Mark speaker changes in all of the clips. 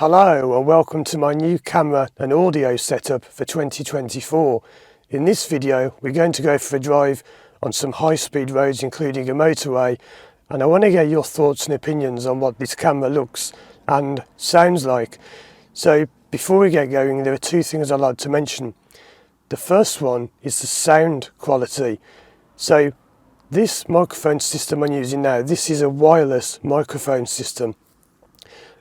Speaker 1: Hello and welcome to my new camera and audio setup for 2024. In this video we're going to go for a drive on some high-speed roads including a motorway, and I want to get your thoughts and opinions on what this camera looks and sounds like. So before we get going, there are two things I'd like to mention. The first one is the sound quality. So this microphone system I'm using now, this is a wireless microphone system.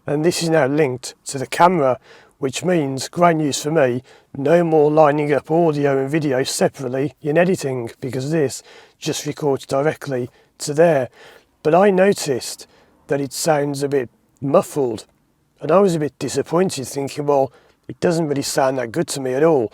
Speaker 1: And this is now linked to the camera, which means, great news for me, no more lining up audio and video separately in editing, because this just records directly to there. But I noticed that it sounds a bit muffled, and I was a bit disappointed, thinking, well, it doesn't really sound that good to me at all.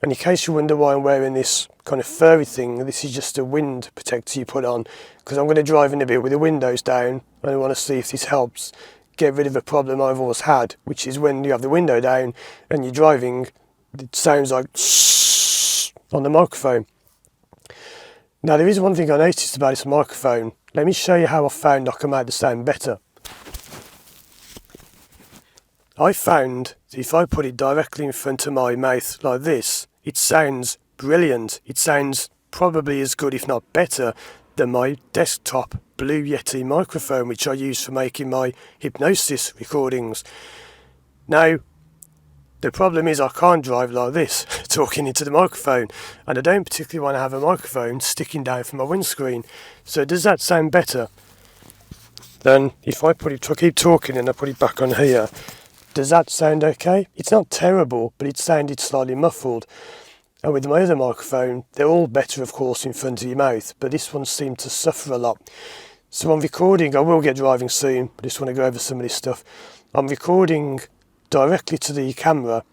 Speaker 1: And in case you wonder why I'm wearing this kind of furry thing, this is just a wind protector you put on, because I'm going to drive in a bit with the windows down, and I want to see if this helps get rid of a problem I've always had, which is when you have the window down and you're driving, it sounds like on the microphone. Now there is one thing I noticed about this microphone. Let me show you how I found I can make the sound better. I found that if I put it directly in front of my mouth like this, it sounds brilliant. It sounds probably as good, if not better, than my desktop Blue Yeti microphone, which I use for making my hypnosis recordings. Now, the problem is I can't drive like this, talking into the microphone, and I don't particularly want to have a microphone sticking down from my windscreen. So does that sound better? Then if I keep talking and I put it back on here, does that sound okay? It's not terrible, but it sounded slightly muffled. And with my other microphone, they're all better, of course, in front of your mouth, but this one seemed to suffer a lot. So I'm recording, I will get driving soon, but I just want to go over some of this stuff. I'm recording directly to the camera,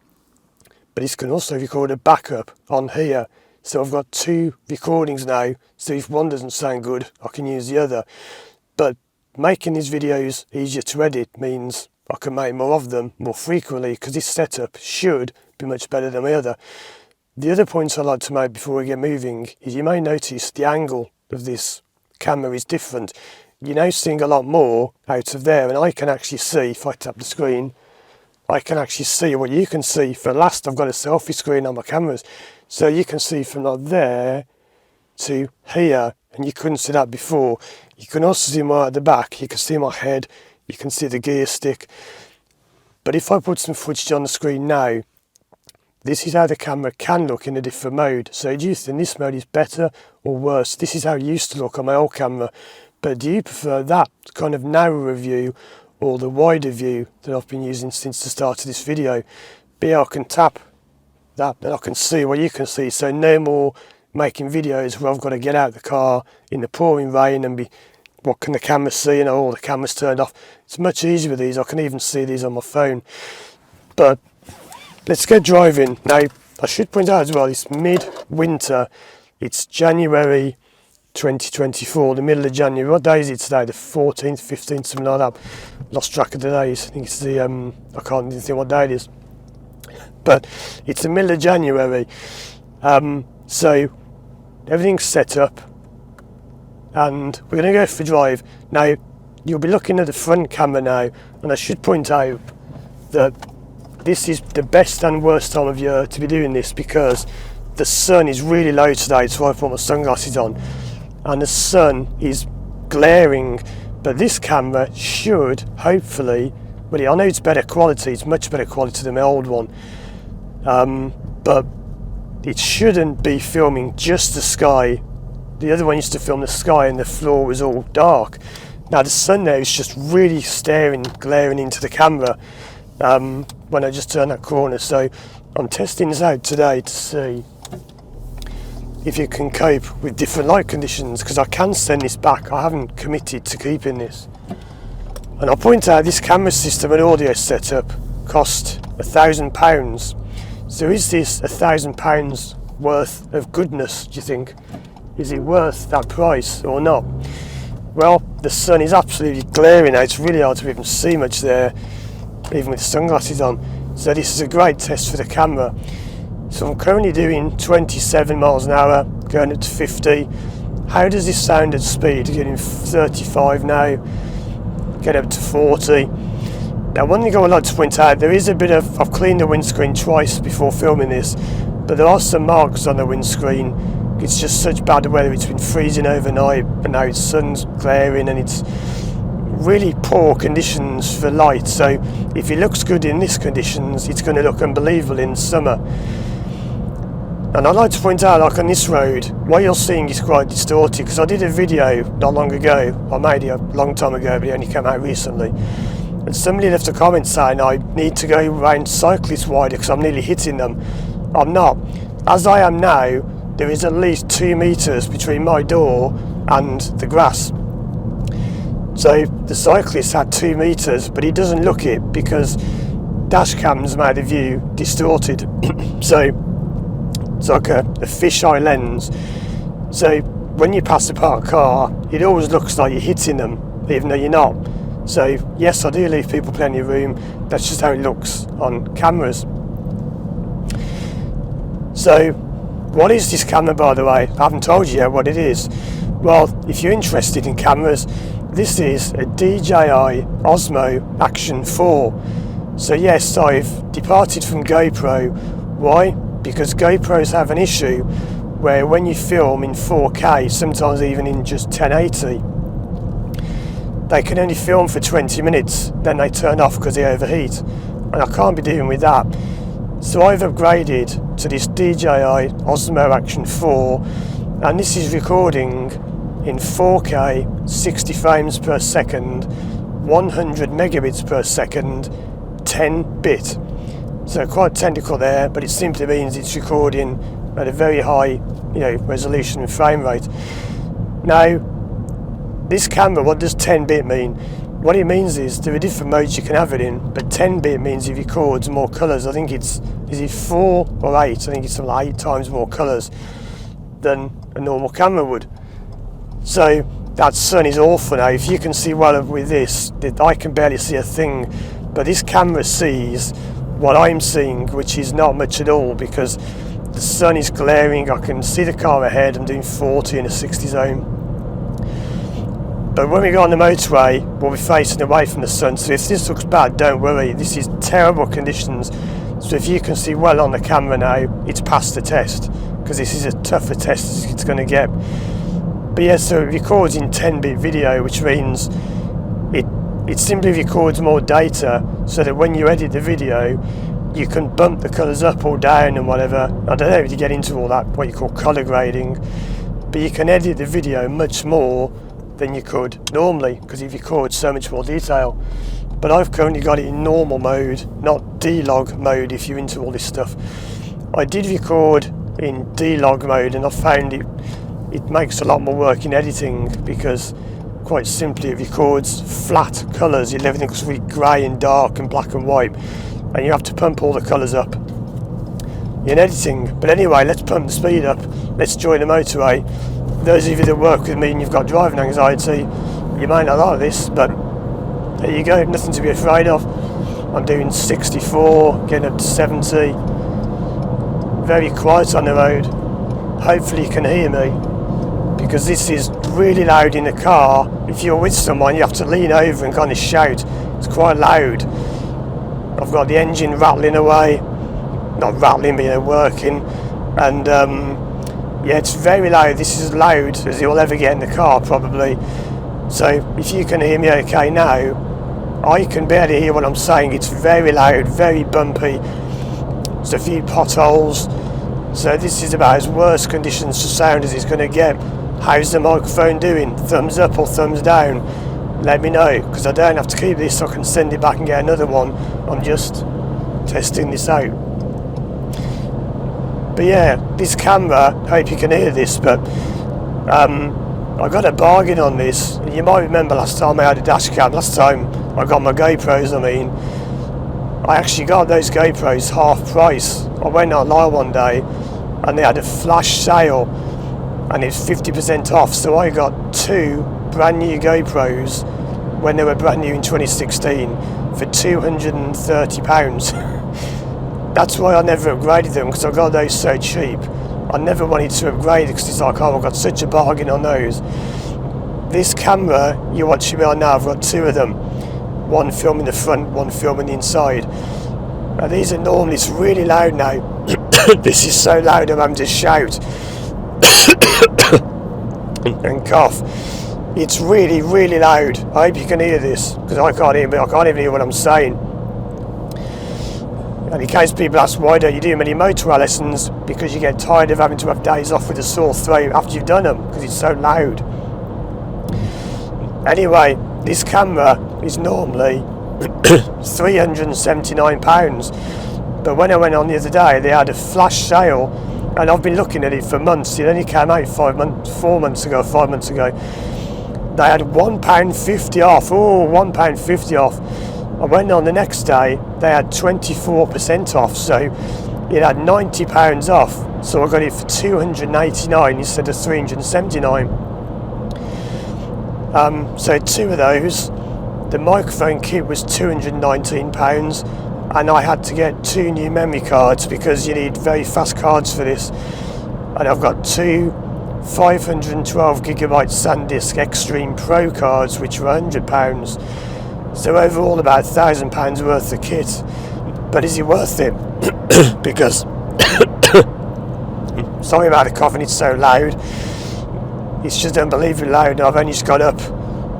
Speaker 1: but this can also record a backup on here. So I've got two recordings now, so if one doesn't sound good, I can use the other. But making these videos easier to edit means I can make more of them more frequently, because this setup should be much better than my other. The other points I'd like to make before we get moving is you may notice the angle of this camera is different. You're now seeing a lot more out of there, and I can actually see, if I tap the screen, I can actually see what you can see. For last, I've got a selfie screen on my cameras, so you can see from like there to here, and you couldn't see that before. You can also see more at the back, you can see my head, you can see the gear stick. But if I put some footage on the screen now, this is how the camera can look in a different mode. So do you think this mode is better or worse? This is how it used to look on my old camera. But do you prefer that kind of narrower view or the wider view that I've been using since the start of this video? But yeah, I can tap that and I can see what you can see. So no more making videos where I've got to get out of the car in the pouring rain and be, what can the camera see? You know, all the cameras turned off. It's much easier with these. I can even see these on my phone. But let's get driving. Now, I should point out as well, it's mid-winter. It's January 2024, the middle of January. What day is it today? The 14th, 15th, something like that. Lost track of the days. I think it's the, I can't even think what day it is. But it's the middle of January. So everything's set up. And we're going to go for a drive. Now, you'll be looking at the front camera now. And I should point out that this is the best and worst time of year to be doing this, because the sun is really low today, so I put my sunglasses on and the sun is glaring. But this camera should hopefully, well, I know it's better quality, it's much better quality than my old one, but it shouldn't be filming just the sky. The other one used to film the sky and the floor was all dark. Now the sun there is just really glaring into the camera when I just turn that corner. So I'm testing this out today to see if you can cope with different light conditions, because I can send this back. I haven't committed to keeping this. And I'll point out this camera system and audio setup cost £1,000. So is this £1,000 worth of goodness, do you think? Is it worth that price or not? Well, the sun is absolutely glaring now. It's really hard to even see much there, even with sunglasses on. So this is a great test for the camera. So I'm currently doing 27 miles an hour, going up to 50. How does this sound at speed? Getting 35 now, get up to 40. Now one thing I would like to point out, there is a bit of, I've cleaned the windscreen twice before filming this, but there are some marks on the windscreen. It's just such bad weather, it's been freezing overnight, but now it's sun's glaring and it's really poor conditions for light. So if it looks good in these conditions, it's going to look unbelievable in summer. And I'd like to point out, like on this road, what you're seeing is quite distorted, because I did a video not long ago, I made it a long time ago, but it only came out recently, and somebody left a comment saying I need to go around cyclists wider because I'm nearly hitting them. I'm not. As I am now, there is at least 2 meters between my door and the grass. So the cyclist had 2 meters, but he doesn't look it because dash cams made the view distorted. So it's like a fisheye lens. So when you pass a parked car, it always looks like you're hitting them, even though you're not. So yes, I do leave people plenty of room. That's just how it looks on cameras. So what is this camera, by the way? I haven't told you yet what it is. Well, if you're interested in cameras, this is a DJI Osmo Action 4. So yes, I've departed from GoPro. Why? Because GoPros have an issue where when you film in 4K, sometimes even in just 1080, they can only film for 20 minutes, then they turn off because they overheat. And I can't be dealing with that. So I've upgraded to this DJI Osmo Action 4, and this is recording in 4K, 60 frames per second, 100 megabits per second, 10-bit. So quite technical there, but it simply means it's recording at a very high, resolution and frame rate. Now, this camera, what does 10-bit mean? What it means is there are different modes you can have it in, but 10-bit means it records more colours. I think is it 4 or 8? I think it's something like 8 times more colours than a normal camera would. So that sun is awful now. If you can see well with this, I can barely see a thing, but this camera sees what I'm seeing, which is not much at all, because the sun is glaring. I can see the car ahead. I'm doing 40 in a 60 zone. But when we go on the motorway, we'll be facing away from the sun. So if this looks bad, don't worry. This is terrible conditions. So if you can see well on the camera now, it's passed the test, because this is a tougher test as it's going to get. But yeah, so it records in 10-bit video, which means it simply records more data, so that when you edit the video, you can bump the colours up or down and whatever. I don't know if you get into all that, what you call colour grading, but you can edit the video much more than you could normally, because it records so much more detail. But I've currently got it in normal mode, not D-Log mode if you're into all this stuff. I did record in D-Log mode, and I found it makes a lot more work in editing, because quite simply it records flat colours. Everything looks really grey and dark and black and white, and you have to pump all the colours up in editing. But anyway, let's pump the speed up. Let's join the motorway. Those of you that work with me and you've got driving anxiety, you might not like this, but there you go, nothing to be afraid of. I'm doing 64, getting up to 70. Very quiet on the road. Hopefully you can hear me, because this is really loud in the car. If you're with someone, you have to lean over and kind of shout. It's quite loud. I've got the engine rattling away, not rattling, but working, and yeah, it's very loud. This is as loud as you'll ever get in the car, probably. So if you can hear me okay now, I can barely hear what I'm saying. It's very loud, very bumpy. There's a few potholes. So this is about as worse conditions for sound as it's going to get. How's the microphone doing? Thumbs up or thumbs down? Let me know, because I don't have to keep this. I can send it back and get another one. I'm just testing this out. But yeah, this camera, hope you can hear this, but I got a bargain on this. You might remember last time I had a dash cam, last time I got my GoPros, I actually got those GoPros half price. I went online one day and they had a flash sale and it's 50% off, so I got 2 brand new GoPros when they were brand new in 2016 for £230. That's why I never upgraded them, because I got those so cheap. I never wanted to upgrade because it's like, oh, I've got such a bargain on those. This camera you're watching me on now, I've got 2 of them. one filming the front, one filming the inside. Now these are normally, it's really loud now. This is so loud I'm having to shout and cough. It's really, really loud. I hope you can hear this, because I can't even hear what I'm saying. And in case people ask why don't you do many motorway lessons, because you get tired of having to have days off with a sore throat after you've done them, because it's so loud. Anyway, this camera is normally £379, but when I went on the other day they had a flash sale, and I've been looking at it for months. It only came out 5 months ago. They had £1.50 off. Oh, £1.50 off. I went on the next day, they had 24% off, so it had £90 off. So I got it for £289 instead of £379. So two of those. The microphone kit was £219, and I had to get 2 new memory cards because you need very fast cards for this. And I've got 2 512GB SanDisk Extreme Pro cards, which were £100. So overall about £1,000 worth of kit. But is it worth it? Because sorry about the coughing, it's so loud. It's just unbelievably loud. I've only just got up.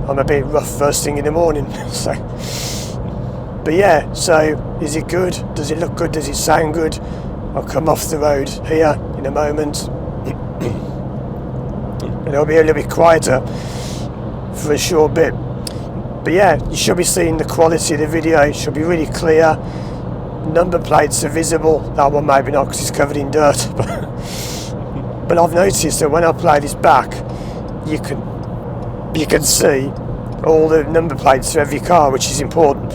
Speaker 1: I'm a bit rough first thing in the morning. So, but yeah, so is it good? Does it look good? Does it sound good? I'll come off the road here in a moment. And it'll be a little bit quieter for a short bit. But yeah, you should be seeing the quality of the video. It should be really clear. Number plates are visible. That one maybe not because it's covered in dirt. But I've noticed that when I play this back, you can see all the number plates for every car, which is important.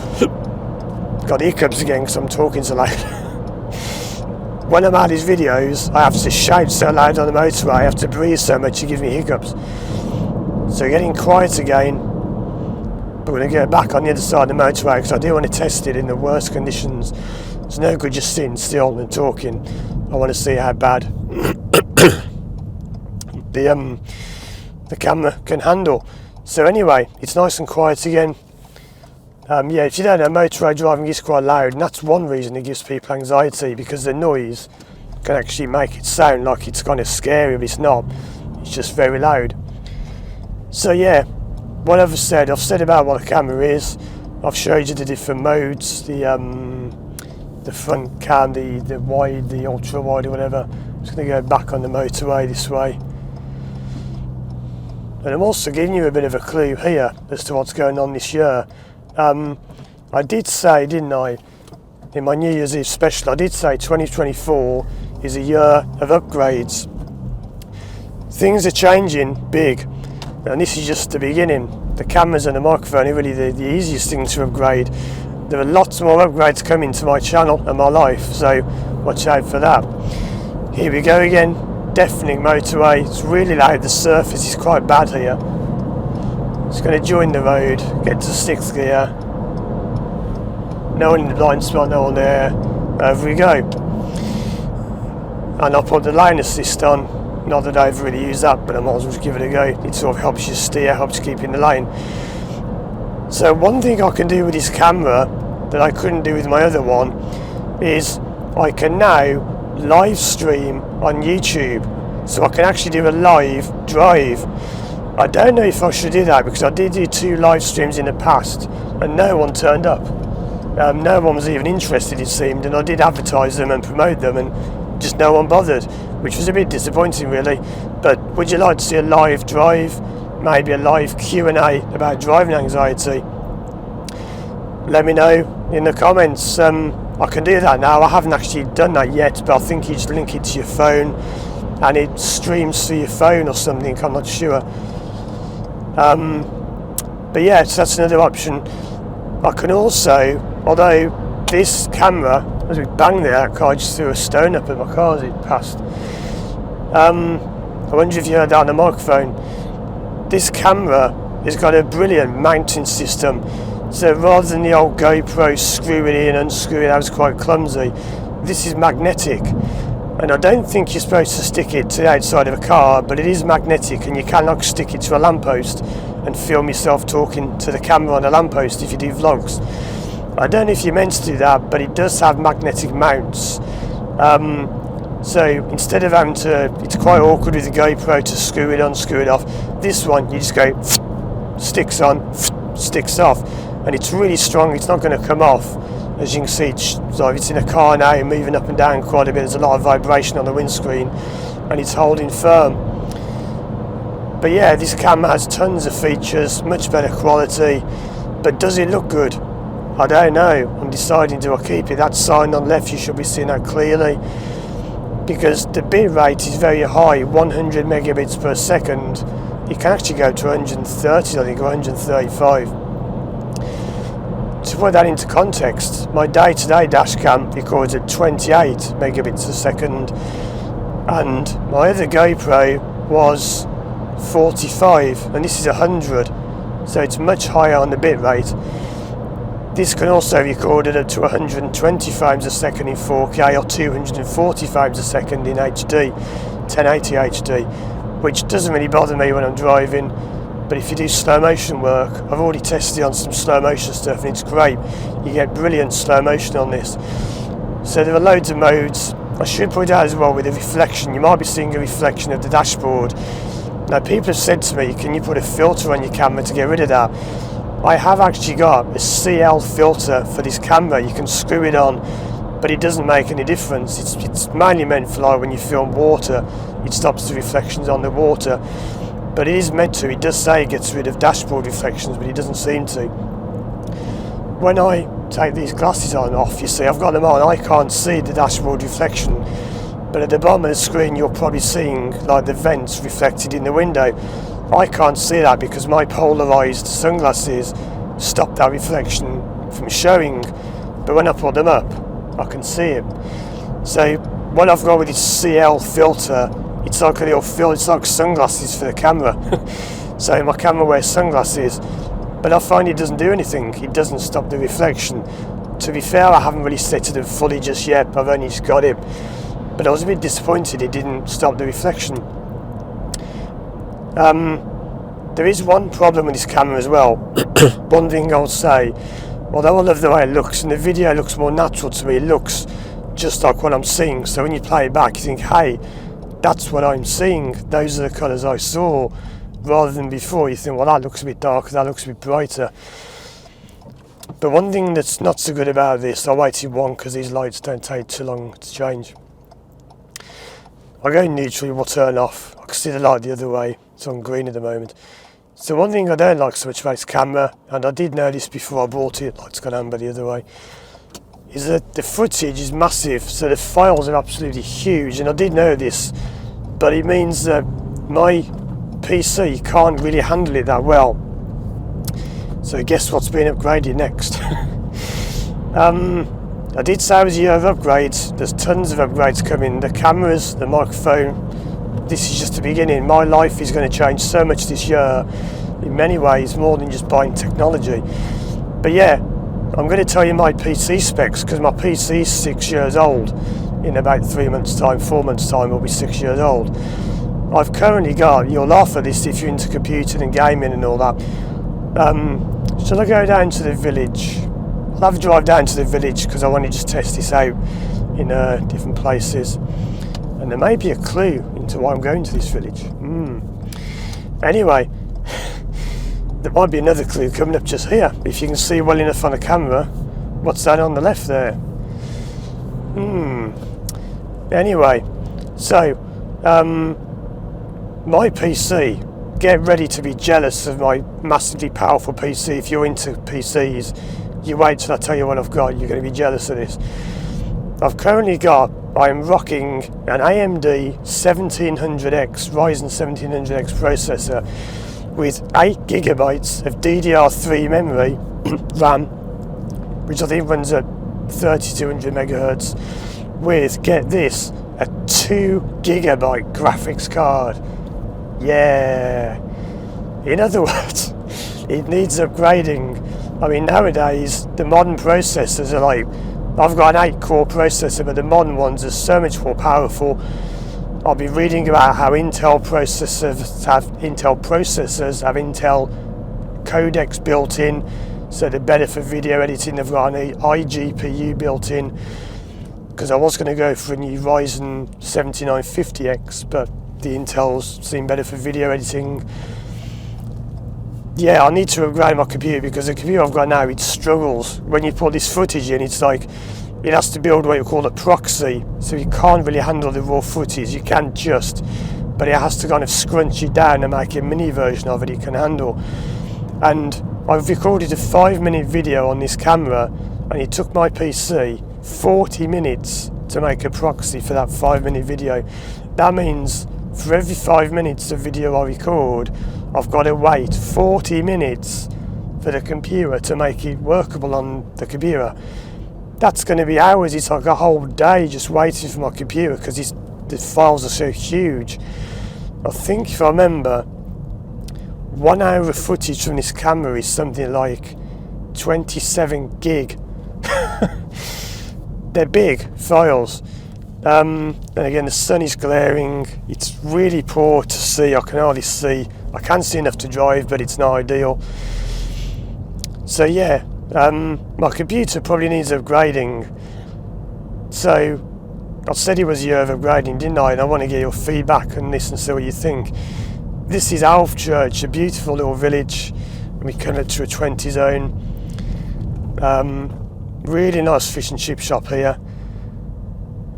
Speaker 1: Got hiccups again because I'm talking so loud. When I'm at these videos, I have to shout so loud on the motorway, I have to breathe so much, it gives me hiccups. So getting quiet again. But we're going to get back on the other side of the motorway because I do want to test it in the worst conditions. It's no good just sitting still and talking. I want to see how bad the camera can handle. So anyway, it's nice and quiet again. Yeah, if you don't know, motorway driving is quite loud, and that's one reason it gives people anxiety, because the noise can actually make it sound like it's kind of scary, but it's not. It's just very loud. So yeah, what I've said about what the camera is. I've showed you the different modes, the front cam, the wide, the ultra wide or whatever. I'm just going to go back on the motorway this way. And I'm also giving you a bit of a clue here as to what's going on this year. I did say, didn't I, in my New Year's Eve special, I did say 2024 is a year of upgrades. Things are changing big, and this is just the beginning. The cameras and the microphone are really the easiest thing to upgrade. There are lots more upgrades coming to my channel and my life, so watch out for that. Here we go again, deafening motorway. It's really loud, the surface is quite bad here. Just going to join the road, get to 6th gear. No one in the blind spot, no one there. Over we go. And I'll put the lane assist on. Not that I've really used that, but I might as well just give it a go. It sort of helps you steer, helps keep in the lane. So one thing I can do with this camera that I couldn't do with my other one is I can now live stream on YouTube. So I can actually do a live drive. I don't know if I should do that because I did do 2 live streams in the past and no one turned up. No one was even interested, it seemed, and I did advertise them and promote them and just no one bothered, which was a bit disappointing really. But would you like to see a live drive, maybe a live Q&A about driving anxiety? Let me know in the comments. I can do that now. I haven't actually done that yet, but I think you just link it to your phone and it streams through your phone or something, I'm not sure. But yeah, so that's another option. I can also, although this camera, as we banged it out, I just threw a stone up at my car as it passed. I wonder if you heard that on the microphone. This camera has got a brilliant mounting system. So rather than the old GoPro screw it in, unscrew it, that was quite clumsy. This is magnetic. And I don't think you're supposed to stick it to the outside of a car, but it is magnetic and you can like stick it to a lamppost and film myself talking to the camera on a lamppost if you do vlogs. I don't know if you're meant to do that, but it does have magnetic mounts. So instead of having to, it's quite awkward with the GoPro to screw it on, screw it off. This one, you just go, sticks on, sticks off, and it's really strong. It's not going to come off. As you can see, it's in a car now, moving up and down quite a bit. There's a lot of vibration on the windscreen, and it's holding firm. But yeah, this camera has tons of features, much better quality. But does it look good? I don't know. I'm deciding, do I keep it? That sign on the left, you should be seeing that clearly, because the bit rate is very high, 100 megabits per second. You can actually go to 130, I think, or 135. To put that into context, my day-to-day dash cam records at 28 megabits a second, and my other GoPro was 45, and this is 100, so it's much higher on the bit rate. This can also record it up to 120 frames a second in 4K or 240 frames a second in HD, 1080 HD, which doesn't really bother me when I'm driving. But if you do slow motion work, I've already tested on some slow motion stuff and it's great. You get brilliant slow motion on this. So there are loads of modes. I should point out as well with the reflection, you might be seeing a reflection of the dashboard. Now people have said to me, can you put a filter on your camera to get rid of that? I have actually got a CL filter for this camera. You can screw it on, but it doesn't make any difference. It's mainly meant for like when you film water, it stops the reflections on the water. But it is meant to. It does say it gets rid of dashboard reflections, but it doesn't seem to. When I take these glasses on off, you see, I've got them on, I can't see the dashboard reflection. But at the bottom of the screen, you're probably seeing like the vents reflected in the window. I can't see that because my polarised sunglasses stop that reflection from showing. But when I put them up, I can see it. So what I've got with this CL filter, it's like a little filter, it's like sunglasses for the camera. So my camera wears sunglasses, but I find it doesn't do anything. It doesn't stop the reflection. To be fair, I haven't really set it up fully just yet. I've only just got it. But I was a bit disappointed it didn't stop the reflection. There is one problem with this camera as well. One thing I'll say, although I love the way it looks, and the video looks more natural to me, it looks just like what I'm seeing. So when you play it back, you think, hey, that's what I'm seeing. Those are the colours I saw. Rather than before, you think, well, that looks a bit darker, that looks a bit brighter. But one thing that's not so good about this, I'll wait till one because these lights don't take too long to change. I'll go neutral, we'll turn off. I can see the light the other way. It's on green at the moment. So one thing I don't like so much about this camera, and I did know this before I bought it, light's gone amber the other way, is that the footage is massive, so the files are absolutely huge, and I did know this, but it means that my PC can't really handle it that well. So guess what's being upgraded next? I did say it was a year of upgrades. There's tons of upgrades coming. The cameras, the microphone, this is just the beginning. My life is going to change so much this year, in many ways, more than just buying technology. But yeah, I'm going to tell you my PC specs, because my PC is 6 years old. In about 3 months time, 4 months time, it'll be 6 years old. I've currently got, you'll laugh at this if you're into computing and gaming and all that. Shall I go down to the village? I'll have a drive down to the village because I want to just test this out in different places. And there may be a clue into why I'm going to this village. Anyway, there might be another clue coming up just here. If you can see well enough on the camera, what's that on the left there? Anyway, so my PC, get ready to be jealous of my massively powerful PC. If you're into PCs, you wait till I tell you what I've got, you're going to be jealous of this. I've currently got, I am rocking an AMD 1700X, Ryzen 1700X processor with 8GB of DDR3 memory, RAM, which I think runs at 3200 megahertz, with, get this, a 2GB graphics card. Yeah. In other words, it needs upgrading. I mean, nowadays, the modern processors are like, I've got an 8-core processor, but the modern ones are so much more powerful. I'll be reading about how Intel processors have Intel codecs built in, so they're better for video editing. They've got an iGPU built in, because I was going to go for a new Ryzen 7950X, but the Intels seem better for video editing. Yeah, I need to upgrade my computer, because the computer I've got now, it struggles. When you put this footage in, it's like, it has to build what you call a proxy, so you can't really handle the raw footage. You can just, but it has to kind of scrunch it down and make a mini version of it can handle. And I've recorded a 5-minute video on this camera, and it took my PC 40 minutes to make a proxy for that 5-minute video. That means for every 5 minutes of video I record, I've got to wait 40 minutes for the computer to make it workable on the computer. That's going to be hours. It's like a whole day just waiting for my computer, because the files are so huge. I think, if I remember, 1 hour of footage from this camera is something like 27 gig. They're big files. And again, the sun is glaring. It's really poor to see. I can hardly see. I can see enough to drive, but it's not ideal. So yeah, my computer probably needs upgrading. So I said it was a year of upgrading, didn't I? And I want to get your feedback on this and see what you think. This is Alfchurch, a beautiful little village. We come up to a 20 zone. Really nice fish and chip shop here.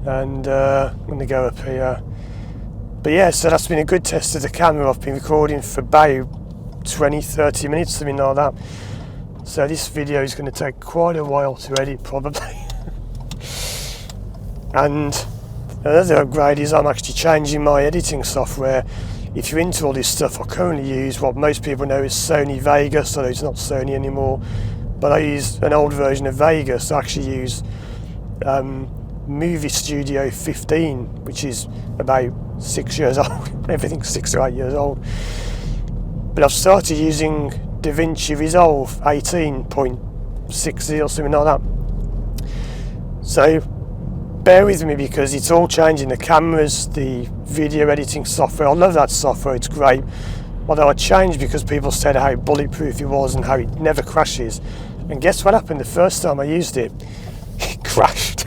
Speaker 1: And I'm going to go up here. But yeah, so that's been a good test of the camera. I've been recording for about 20-30 minutes, something like that. So this video is going to take quite a while to edit, probably. And another upgrade is I'm actually changing my editing software. If you're into all this stuff, I currently use what most people know as Sony Vegas, although it's not Sony anymore. But I use an old version of Vegas. I actually use Movie Studio 15, which is about 6 years old. Everything's 6 or 8 years old. But I've started using DaVinci Resolve 18.60 or something like that. So bear with me, because it's all changing. The cameras, the video editing software. I love that software, it's great. Although I changed because people said how bulletproof it was and how it never crashes. And guess what happened the first time I used it? It crashed.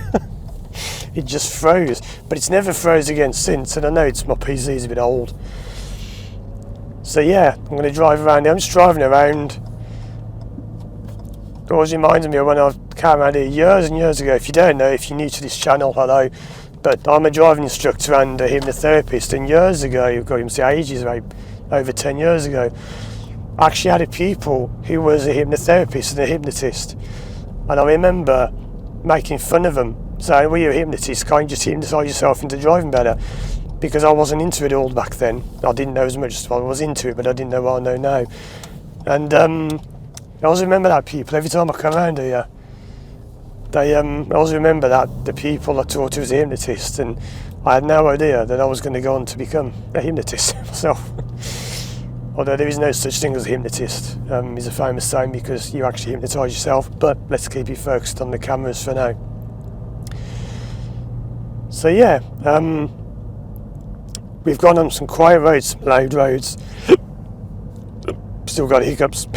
Speaker 1: It just froze. But it's never froze again since, and I know my PC's a bit old. So yeah, I'm going to drive around. I'm just driving around. It always reminds me of when I came around here years and years ago. If you don't know, if you're new to this channel, hello. But I'm a driving instructor and a hypnotherapist. And years ago, got him to ages, about over 10 years ago, I actually had a pupil who was a hypnotherapist and a hypnotist. And I remember making fun of him, saying, well, you're a hypnotist, can't you just hypnotise yourself into driving better? Because I wasn't into it all back then. I didn't know as much as I was into it, but I didn't know what I know now. And I always remember that people, every time I come around here, I always remember that the people I taught was a hypnotist, and I had no idea that I was going to go on to become a hypnotist myself. Although there is no such thing as a hypnotist, is a famous saying, because you actually hypnotise yourself. But let's keep it focused on the cameras for now. So yeah, we've gone on some quiet roads, some loud roads. Still got hiccups.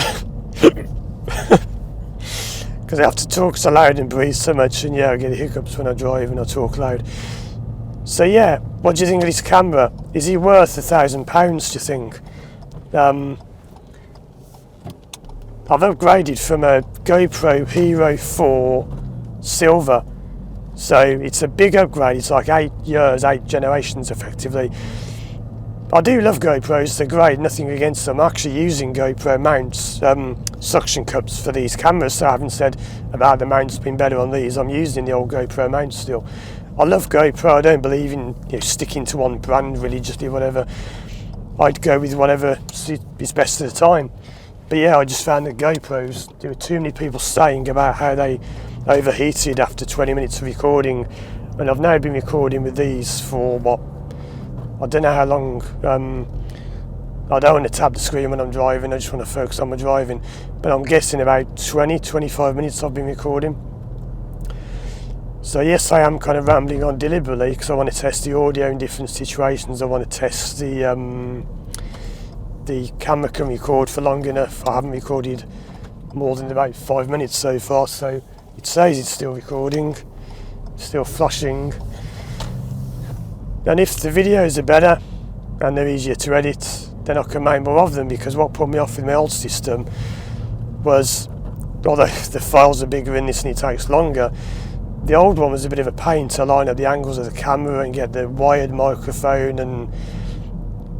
Speaker 1: Because I have to talk so loud and breathe so much, and yeah, I get hiccups when I drive and I talk loud. So yeah, what do you think of this camera? Is it worth £1,000, do you think? I've upgraded from a GoPro Hero 4 Silver, so it's a big upgrade. It's like 8 years, 8 generations effectively. I do love GoPros, they're great, nothing against them. I'm actually using GoPro mounts, suction cups for these cameras, so I haven't said about the mounts being better on these. I'm using the old GoPro mounts still. I love GoPro, I don't believe in sticking to one brand religiously, whatever. I'd go with whatever is best at the time. But yeah, I just found that GoPros, there were too many people saying about how they overheated after 20 minutes of recording, and I've now been recording with these for what, I don't know how long. I don't want to tap the screen when I'm driving, I just want to focus on my driving, but I'm guessing about 20-25 minutes I've been recording. So yes, I am kind of rambling on deliberately, because I want to test the audio in different situations. I want to test the the camera can record for long enough. I haven't recorded more than about 5 minutes so far, so it says it's still recording, still flashing. And if the videos are better and they're easier to edit, then I can make more of them, because what put me off with my old system was, although the files are bigger in this and it takes longer, the old one was a bit of a pain to line up the angles of the camera and get the wired microphone and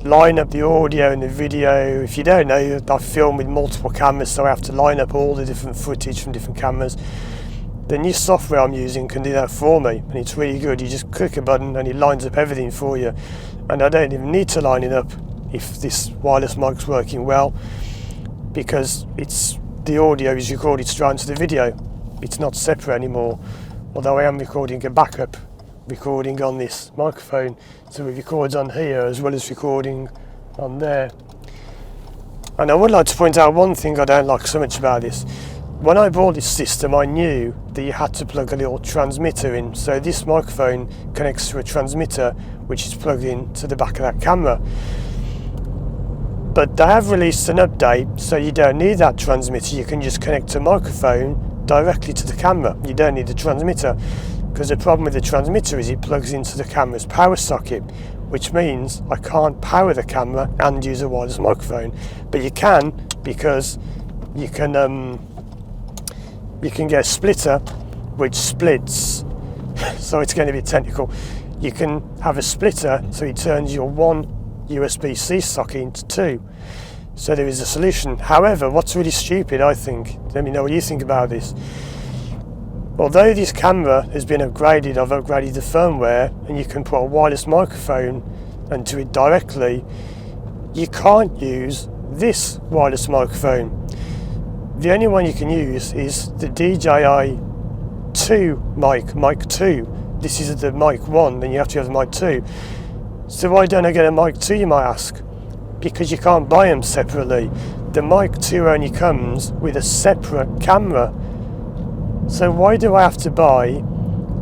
Speaker 1: line up the audio and the video. If you don't know, I film with multiple cameras, so I have to line up all the different footage from different cameras. The new software I'm using can do that for me, and it's really good. You just click a button and it lines up everything for you, and I don't even need to line it up if this wireless mic's working well, because the audio is recorded straight into the video. It's not separate anymore, although I am recording a backup recording on this microphone, so it records on here as well as recording on there. And I would like to point out one thing I don't like so much about this. When I bought this system, I knew that you had to plug a little transmitter in, so this microphone connects to a transmitter which is plugged in to the back of that camera. But they have released an update, so you don't need that transmitter. You can just connect a microphone directly to the camera. You don't need the transmitter, because the problem with the transmitter is it plugs into the camera's power socket, which means I can't power the camera and use a wireless microphone. But you can, because you can get a splitter which splits. So it's going to be technical. You can have a splitter so it turns your one USB-C socket into two. So there is a solution. However, what's really stupid, I think, let me know what you think about this. Although this camera has been upgraded, I've upgraded the firmware, and you can put a wireless microphone into it directly, you can't use this wireless microphone. The only one you can use is the DJI 2 mic 2. This is the mic 1, then you have to have the mic 2. So why don't I get a mic 2, you might ask? Because you can't buy them separately. The mic 2 only comes with a separate camera. So why do I have to buy,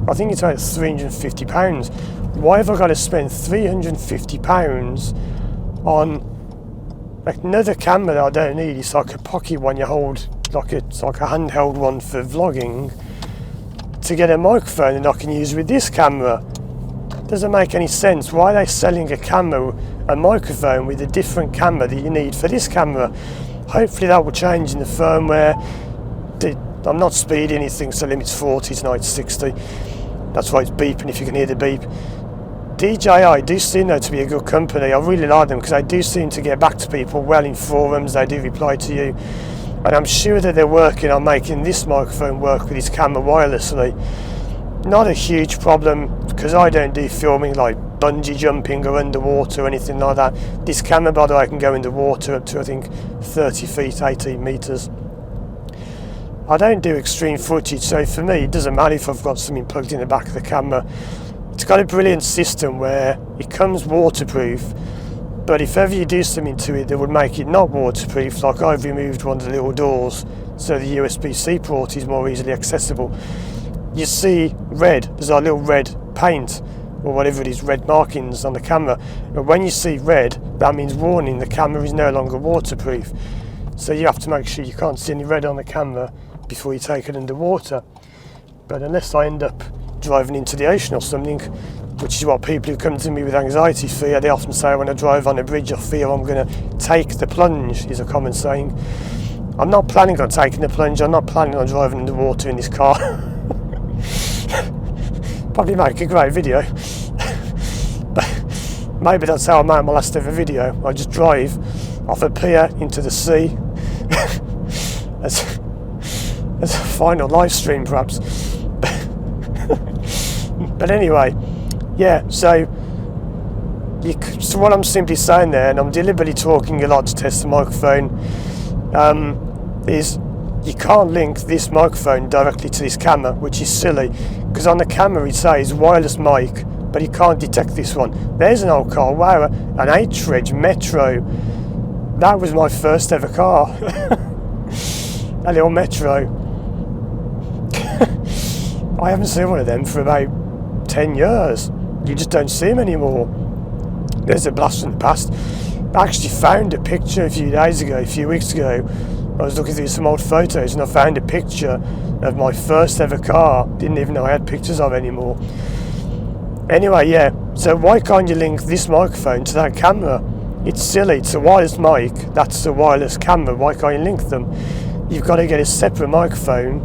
Speaker 1: I think it's about £350. Why have I got to spend £350 on another camera that I don't need? It's like a pocket one you hold, it's like a handheld one for vlogging, to get a microphone that I can use with this camera. Doesn't make any sense. Why are they selling a microphone with a different camera that you need for this camera? Hopefully that will change in the firmware. I'm not speeding, it thinks the limit's 40, tonight it's 60. That's why it's beeping, if you can hear the beep. DJI do seem though to be a good company. I really like them because they do seem to get back to people well in forums. They do reply to you, and I'm sure that they're working on making this microphone work with this camera wirelessly. Not a huge problem, because I don't do filming like bungee jumping or underwater or anything like that. This camera, by the way, can go in the water up to, I think, 30 feet, 18 metres. I don't do extreme footage, so for me it doesn't matter if I've got something plugged in the back of the camera. It's got a brilliant system where it comes waterproof, but if ever you do something to it that would make it not waterproof, like I've removed one of the little doors so the USB-C port is more easily accessible, you see red, there's a little red paint or whatever it is, red markings on the camera. But when you see red, that means warning, the camera is no longer waterproof. So you have to make sure you can't see any red on the camera before you take it underwater. But unless I end up driving into the ocean or something, which is what people who come to me with anxiety fear, they often say when I drive on a bridge I fear I'm going to take the plunge, is a common saying. I'm not planning on taking the plunge, I'm not planning on driving underwater in this car. Probably make a great video. Maybe that's how I make my last ever video. I just drive off a pier into the sea as a final live stream perhaps. But anyway, yeah, so what I'm simply saying there, and I'm deliberately talking a lot to test the microphone, is you can't link this microphone directly to this camera, which is silly, because on the camera it says wireless mic, but it can't detect this one. There's an old car, wow, an H-Reg Metro. That was my first ever car. A little Metro. I haven't seen one of them for about 10 years. You just don't see them anymore. There's a blast from the past. I actually found a picture a few weeks ago. I was looking through some old photos and I found a picture of my first ever car. Didn't even know I had pictures of anymore. Anyway, yeah, so why can't you link this microphone to that camera? It's silly, it's a wireless mic, that's a wireless camera, why can't you link them? You've got to get a separate microphone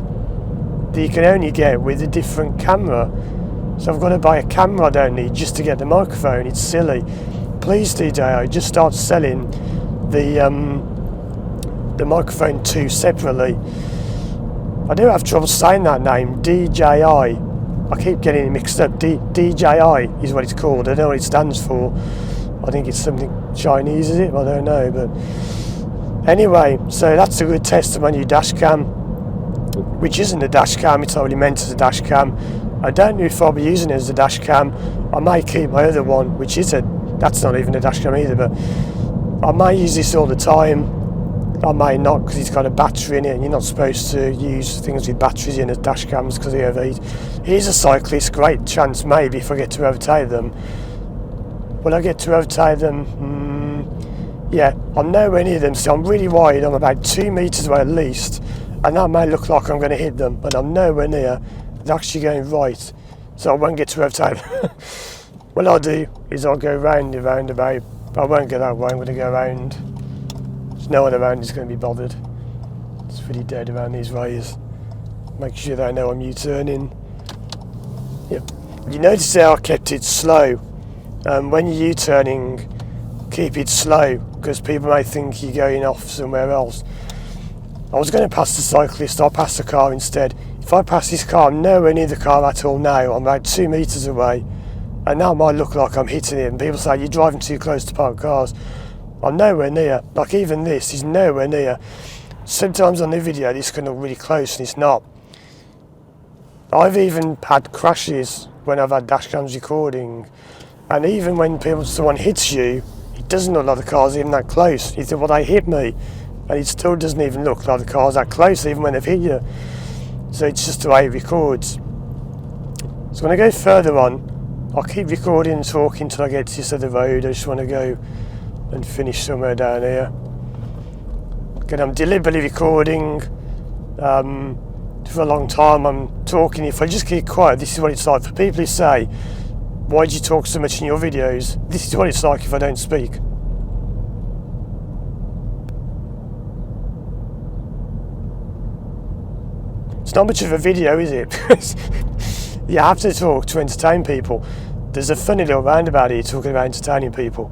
Speaker 1: that you can only get with a different camera. So I've got to buy a camera I don't need just to get the microphone. It's silly. Please, DJI, just start selling the microphone too separately. I do have trouble saying that name, DJI. I keep getting it mixed up. DJI is what it's called. I don't know what it stands for. I think it's something Chinese, is it? I don't know. But anyway, so that's a good test of my new dash cam, which isn't a dash cam. It's not really meant as a dash cam. I don't know if I'll be using it as a dash cam. I may keep my other one, which is that's not even a dash cam either, but I may use this all the time. I may not, because it's got a battery in it, and you're not supposed to use things with batteries in as dash cams because they overheat. Here's a cyclist, great chance maybe if I get to overtake them. Will I get to overtake them? Yeah, I'm nowhere near them, so I'm really wide. I'm about 2 metres away at least, and that may look like I'm going to hit them, but I'm nowhere near. They're actually going right, so I won't get to overtake them. What I'll do is I'll go round the roundabout. I won't go that way, I'm going to go round. There's no one around who's going to be bothered. It's pretty dead around these ways. Make sure they know I'm U-turning. Yep. You notice how I kept it slow. When you're U-turning, keep it slow, because people may think you're going off somewhere else. I was going to pass the cyclist, I'll pass the car instead. If I pass this car, I'm nowhere near the car at all now. I'm about 2 metres away. And that might look like I'm hitting it, and people say you're driving too close to parked cars. I'm nowhere near. Like even this is nowhere near. Sometimes on the video this can look really close and it's not. I've even had crashes when I've had dashcams recording, and even when someone hits you, it doesn't look like the car's even that close. You think, well, they hit me, and it still doesn't even look like the car's that close even when they've hit you. So it's just the way it records. So when I go further on, I'll keep recording and talking until I get to this other road. I just want to go and finish somewhere down here. Again, I'm deliberately recording for a long time. I'm talking. If I just keep quiet, this is what it's like. For people who say, why do you talk so much in your videos? This is what it's like if I don't speak. It's not much of a video, is it? You have to talk to entertain people. There's a funny little roundabout here talking about entertaining people.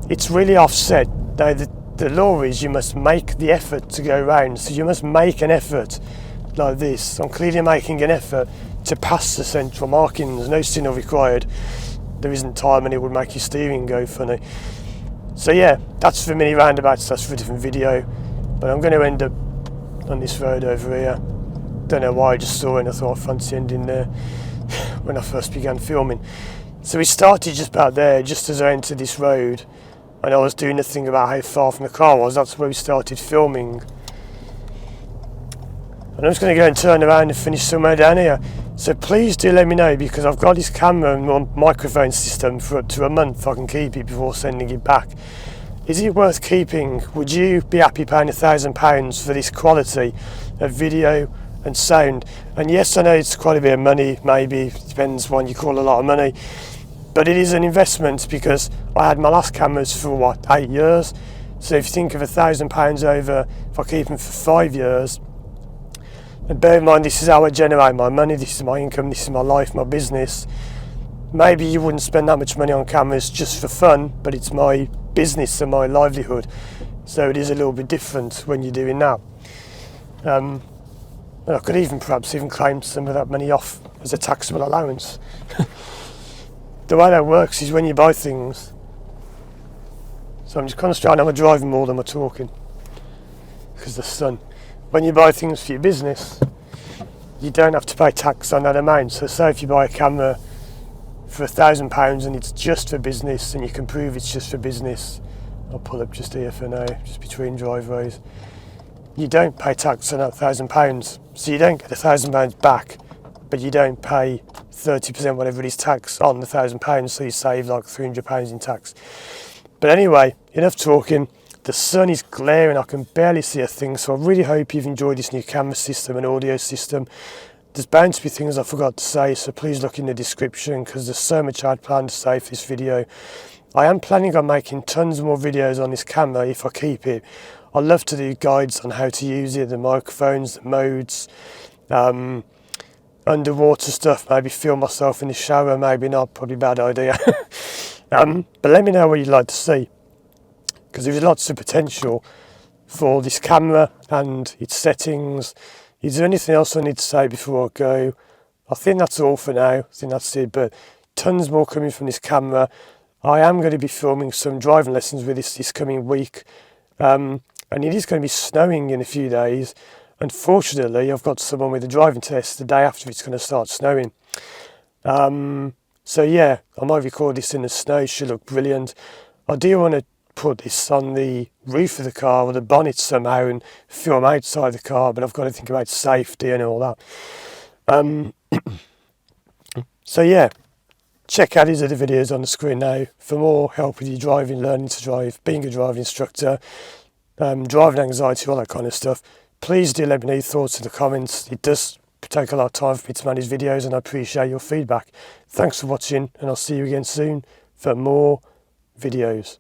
Speaker 1: It's really offset. Now, the law is you must make the effort to go round, so you must make an effort like this. I'm clearly making an effort to pass the central markings. No signal required. There isn't time, and it would make your steering go funny. So yeah, that's for mini roundabouts. That's for a different video. But I'm going to end up on this road over here. Don't know why, I just saw it and I thought I fancy ending there when I first began filming. So we started just about there, just as I entered this road, and I was doing the thing about how far from the car was. That's where we started filming. And I'm just going to go and turn around and finish somewhere down here. So please do let me know, because I've got this camera and microphone system for up to a month. I can keep it before sending it back. Is it worth keeping? Would you be happy paying £1,000 for this quality of video and sound? And yes, I know it's quite a bit of money, maybe, depends what you call a lot of money, but it is an investment, because I had my last cameras for 8 years. So if you think of £1,000 over, if I keep them for 5 years, and bear in mind this is how I generate my money, this is my income, this is my life, my business. Maybe you wouldn't spend that much money on cameras just for fun, but it's my business and my livelihood, so it is a little bit different when you're doing that. And I could perhaps even claim some of that money off as a taxable allowance. The way that works is when you buy things, so I'm just concentrating on my driving more than my talking because of the sun. When you buy things for your business, you don't have to pay tax on that amount. So say if you buy a camera for £1,000 and it's just for business, and you can prove it's just for business, I'll pull up just here for now, just between driveways, you don't pay tax on that £1,000. So you don't get £1,000 back, but you don't pay 30% whatever it is tax on the £1,000, so you save like £300 in tax. But anyway, enough talking. The sun is glaring, I can barely see a thing, so I really hope you've enjoyed this new camera system and audio system. There's bound to be things I forgot to say, so please look in the description because there's so much I'd planned to say for this video. I am planning on making tons more videos on this camera if I keep it. I love to do guides on how to use it, the microphones, the modes, underwater stuff, maybe film myself in the shower, maybe not, probably a bad idea. But let me know what you'd like to see, because there's lots of potential for this camera and its settings. Is there anything else I need to say before I go? I think that's all for now. I think that's it, but tons more coming from this camera. I am going to be filming some driving lessons with this coming week, and it is going to be snowing in a few days. Unfortunately, I've got someone with a driving test the day after it's going to start snowing. So yeah, I might record this in the snow. It should look brilliant. I do want to put this on the roof of the car or the bonnet somehow and film outside the car, but I've got to think about safety and all that. So yeah, check out these other videos on the screen now for more help with your driving, learning to drive, being a driving instructor, driving anxiety, all that kind of stuff. Please do let me know your thoughts in the comments. It does take a lot of time for me to manage videos and I appreciate your feedback. Thanks for watching and I'll see you again soon for more videos.